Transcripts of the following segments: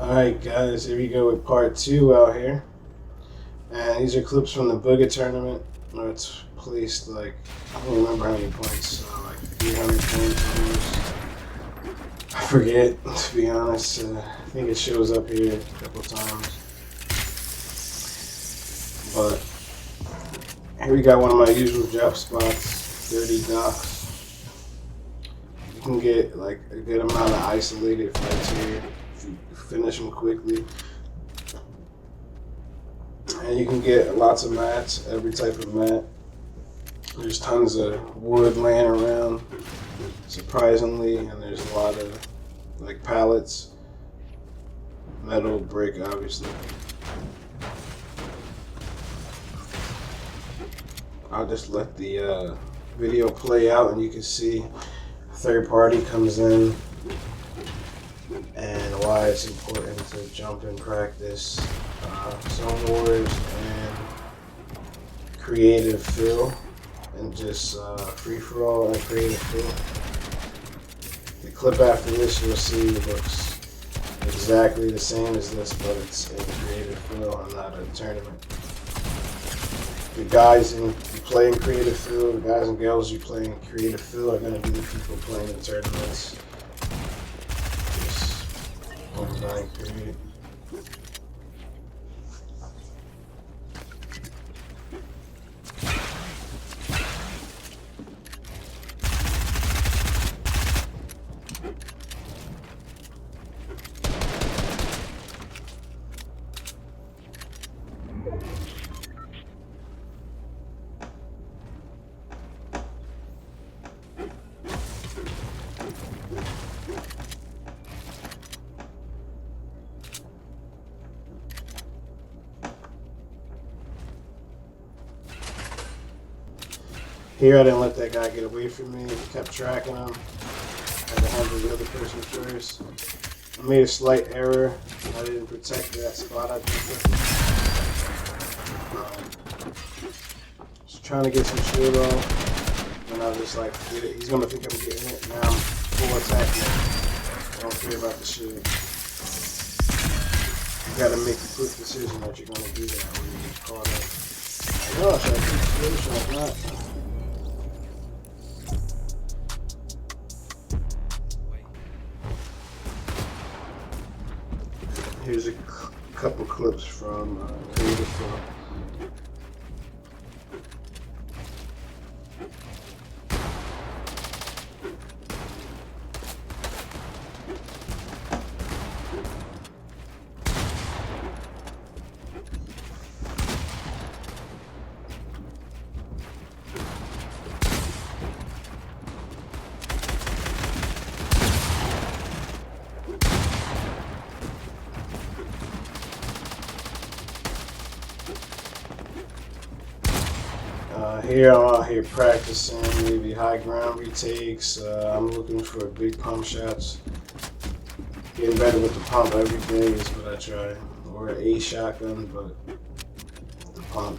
Alright guys, here we go with part 2 out here. And these are clips from the Booger tournament where it's placed like, I don't remember how many points, like 300 points almost. I forget, to be honest. I think it shows up here a couple times. But here we got one of my usual drop spots, 30 docks. You can get like a good amount of isolated fights here if you finish them quickly. And you can get lots of mats, every type of mat. There's tons of wood laying around, surprisingly, and there's a lot of like pallets, metal, brick, obviously. I'll just let the video play out and you can see a third party comes in and why it's important to jump in practice. Zone wars and creative fill, and just free-for-all and creative fill. The clip after this you'll see looks exactly the same as this, but it's in creative fill and not a tournament. The guys who play in creative fill, the guys and girls who play in creative fill are going to be the people playing in tournaments. Just one line period. Here I didn't let that guy get away from me. I kept tracking him. I had to handle the other person first. I made a slight error. I didn't protect that spot I think. Just trying to get some shield off. And I was just like, forget it. He's going to think I'm getting it. Now I'm full attack now. Don't care about the shield. You got to make a quick decision that you're going to do that when you get caught up. Like, oh, should I keep the shield? Should I not? Here's a couple clips from Creative Fill. Here I'm out here practicing maybe high ground retakes. I'm looking for big pump shots. Getting better with the pump every day is what I try. Or a shotgun, but the pump.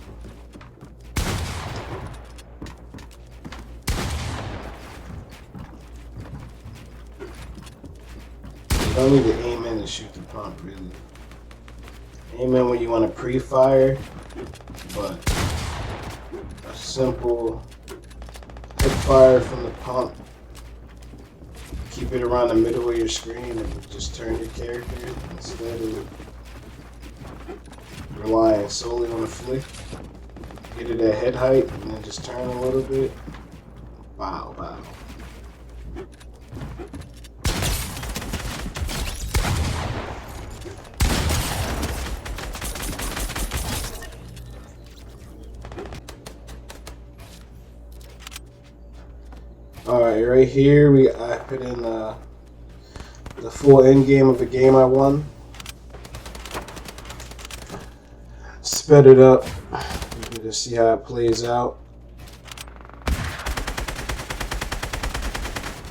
You don't need to aim in and shoot the pump, really. Aim in when you want to pre-fire, but simple hip fire from the pump. Keep it around the middle of your screen and just turn your character instead of relying solely on the flick. Get it at head height and then just turn a little bit. Bow, bow. Alright, right here I put in the full end game of the game I won. Sped it up. You can just see how it plays out.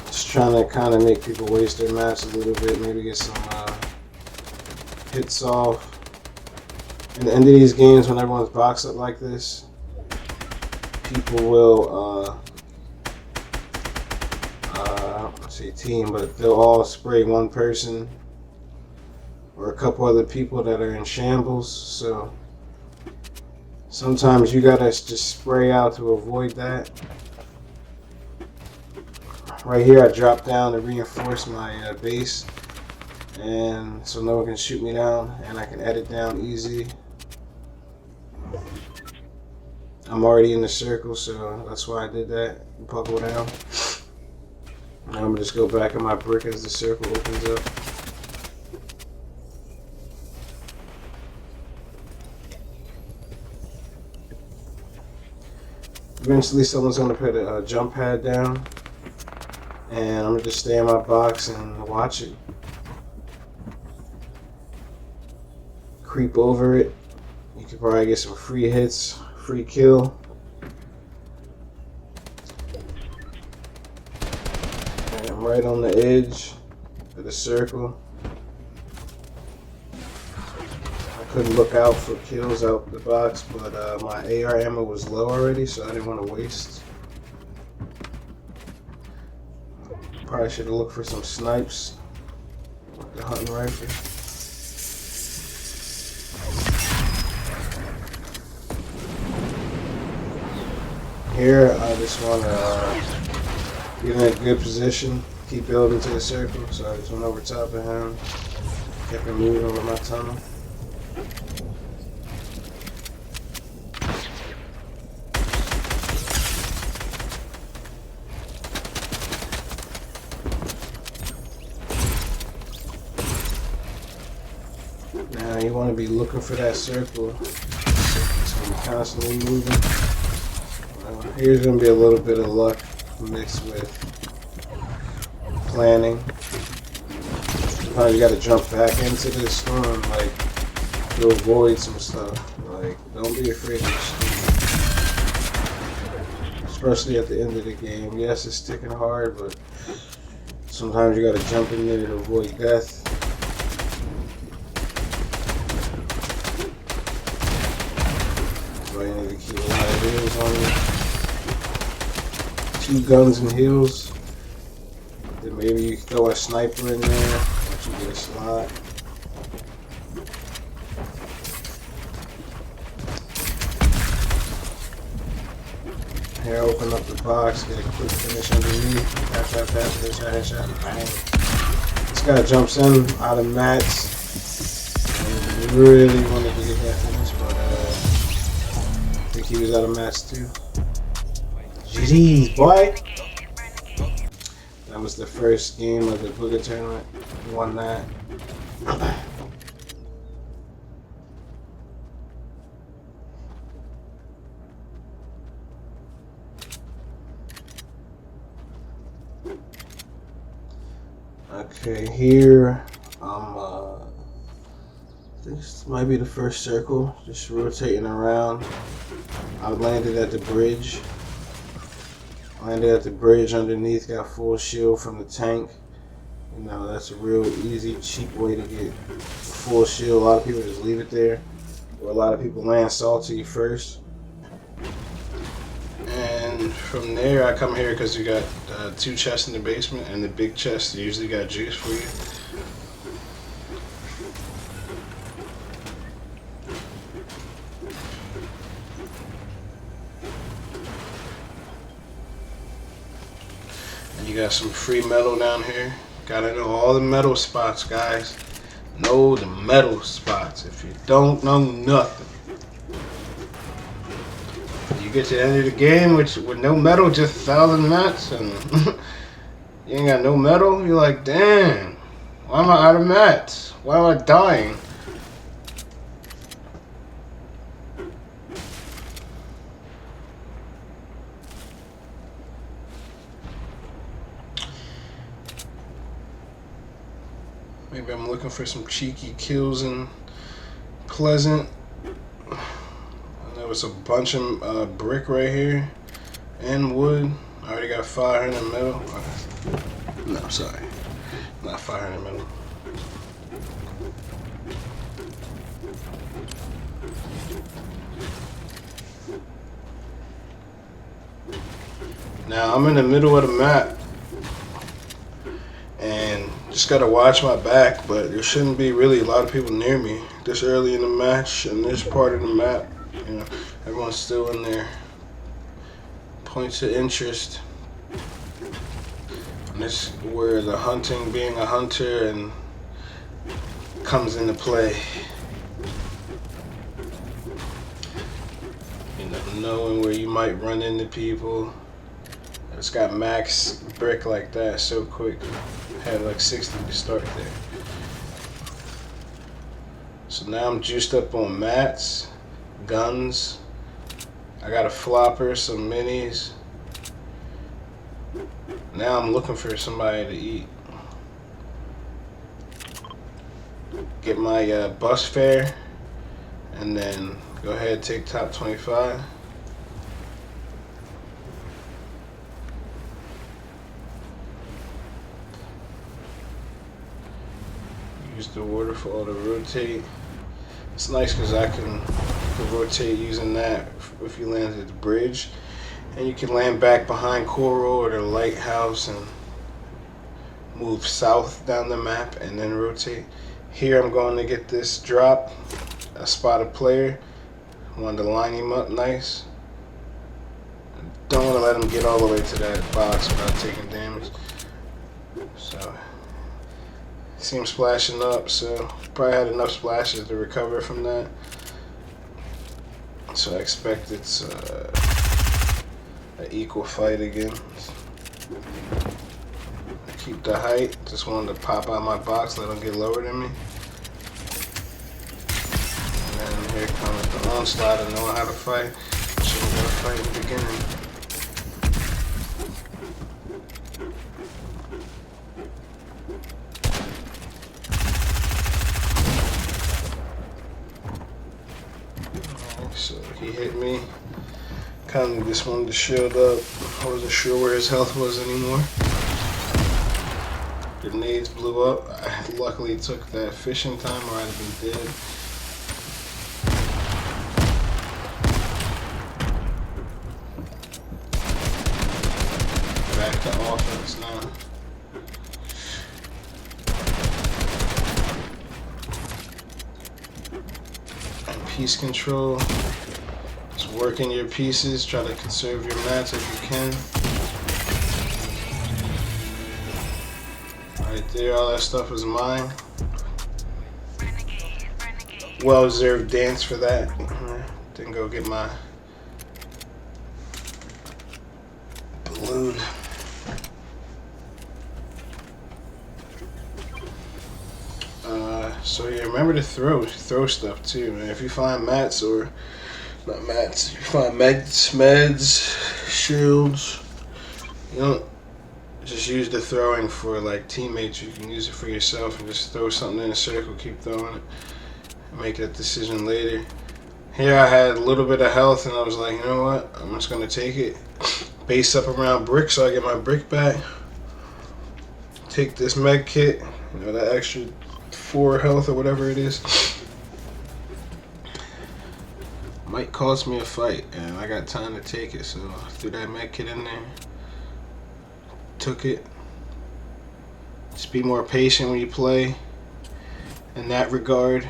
Just trying to kind of make people waste their match a little bit, maybe get some hits off. In the end of these games, when everyone's boxed up like this, people will I don't say team, but they'll all spray one person or a couple other people that are in shambles. So sometimes you gotta just spray out to avoid that. Right here, I drop down to reinforce my base, and so no one can shoot me down, and I can edit down easy. I'm already in the circle, so that's why I did that. Buckle down. And I'm gonna just go back in my brick as the circle opens up. Eventually, someone's gonna put a jump pad down, and I'm gonna just stay in my box and watch it. Creep over it. You could probably get some free hits, free kill. And I'm right on the edge of the circle. I couldn't look out for kills out the box, but my AR ammo was low already, so I didn't want to waste. Probably should have looked for some snipes with the hunting rifle. Here, I just want to get in a good position, keep building to the circle, so I just went over top of him, kept him moving with my tunnel. Now you want to be looking for that circle, it's going to be constantly moving. Here's going to be a little bit of luck mixed with planning. Sometimes you got to jump back into the storm, like, to avoid some stuff. Like, don't be afraid of the storm. Especially at the end of the game. Yes, it's sticking hard, but sometimes you got to jump in there to avoid death. So you need to keep a lot of heals on you. 2 guns and heals. Then maybe you throw a sniper in there, once you get a slot. Here, open up the box, get a quick finish underneath. Tap, headshot, bang. This guy jumps in out of mats. And really wanted to get that finish, but I think he was out of mats too. GG's, boy! That was the first game of the Booger tournament. We won that. Okay, here this might be the first circle. Just rotating around. I landed at the bridge. Landed at the bridge underneath, got full shield from the tank. You know, that's a real easy, cheap way to get full shield. A lot of people just leave it there. Or a lot of people land salty first. And from there, I come here because you got 2 chests in the basement, and the big chest usually got juice for you. You got some free metal down here. Gotta know all the metal spots, guys. Know the metal spots. If you don't know nothing, you get to the end of the game with no metal, just 1,000 mats, and you ain't got no metal. You're like, damn, why am I out of mats? Why am I dying? Maybe I'm looking for some cheeky kills in Pleasant. There was a bunch of brick right here and wood. I already got 500 metal. No, sorry, not 500 metal. Now I'm in the middle of the map. and just gotta watch my back. But there shouldn't be really a lot of people near me this early in the match and this part of the map. You know, everyone's still in their points of interest. And this is where the hunting, being a hunter, and comes into play. You know, knowing where you might run into people. It's got max brick like that so quick. Had like 60 to start there. So now I'm juiced up on mats, guns. I got a flopper, some minis. Now I'm looking for somebody to eat. Get my bus fare, and then go ahead and take top 25. Use the waterfall to rotate. It's nice because I can rotate using that if you land at the bridge. And you can land back behind Coral or the lighthouse and move south down the map and then rotate. Here I'm going to get this drop. I spot a player. I wanted to line him up nice. Don't want to let him get all the way to that box without taking damage. So, see him splashing up, so probably had enough splashes to recover from that. So I expect it's an equal fight again. I keep the height, just wanted to pop out my box, let him get lower than me. And then here comes the onslaught of knowing how to fight. Should have got a fight in the beginning. So he hit me. Kind of just wanted to shield up. I wasn't sure where his health was anymore. Grenades blew up. I luckily took that fishing time or I'd have been dead. Back to offense now. And piece control. Just working your pieces. Try to conserve your mats if you can. Right there, all that stuff is mine. Well-deserved dance for that. Then go get my balloon. So yeah, remember to throw stuff too, man. If you find mats or not mats, you find meds, shields. You don't just use the throwing for like teammates. You can use it for yourself and just throw something in a circle, keep throwing it, make that decision later. Here I had a little bit of health and I was like, you know what? I'm just gonna take it. Base up around brick so I get my brick back. Take this med kit, you know, that extra 4 health or whatever it is. Might cost me a fight and I got time to take it, so I threw that med kit in there. Took it. Just be more patient when you play in that regard.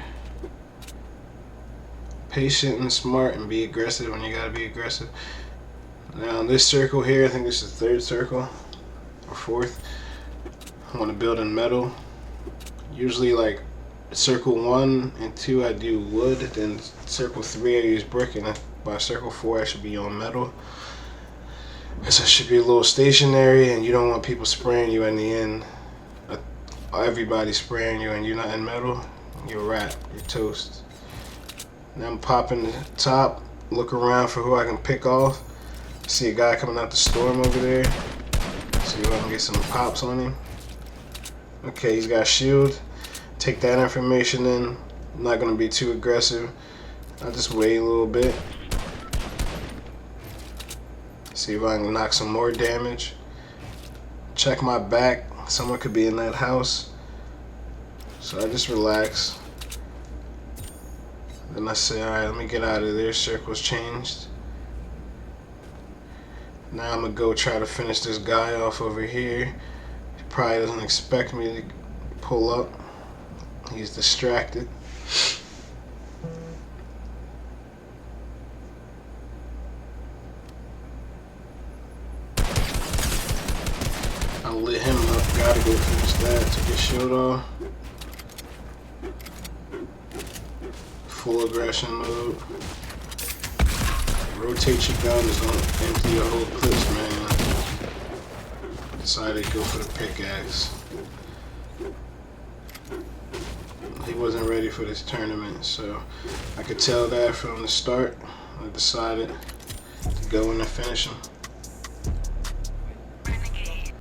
Patient and smart, and be aggressive when you gotta be aggressive. Now in this circle here, I think this is the 3rd circle or 4th. I want to build in metal. Usually like circle 1 and 2 I do wood, then circle 3 I use brick, and by circle 4 I should be on metal. So it should be a little stationary, and you don't want people spraying you in the end. Everybody spraying you and you're not in metal, you're wrapped, you're toast. Now I'm popping the top, look around for who I can pick off. See a guy coming out the storm over there. See if I can get some pops on him. Okay, he's got a shield. Take that information in. I'm not going to be too aggressive. I'll just wait a little bit. See if I can knock some more damage. Check my back. Someone could be in that house. So I just relax. Then I say, alright, let me get out of there. Circle's changed. Now I'm going to go try to finish this guy off over here. Probably doesn't expect me to pull up. He's distracted. I lit him up. Gotta go finish that. Took his shield off. Full aggression mode. Rotate your guns. Don't empty your whole clips, man. Decided to go for the pickaxe. He wasn't ready for this tournament, so I could tell that from the start. I decided to go in and finish him.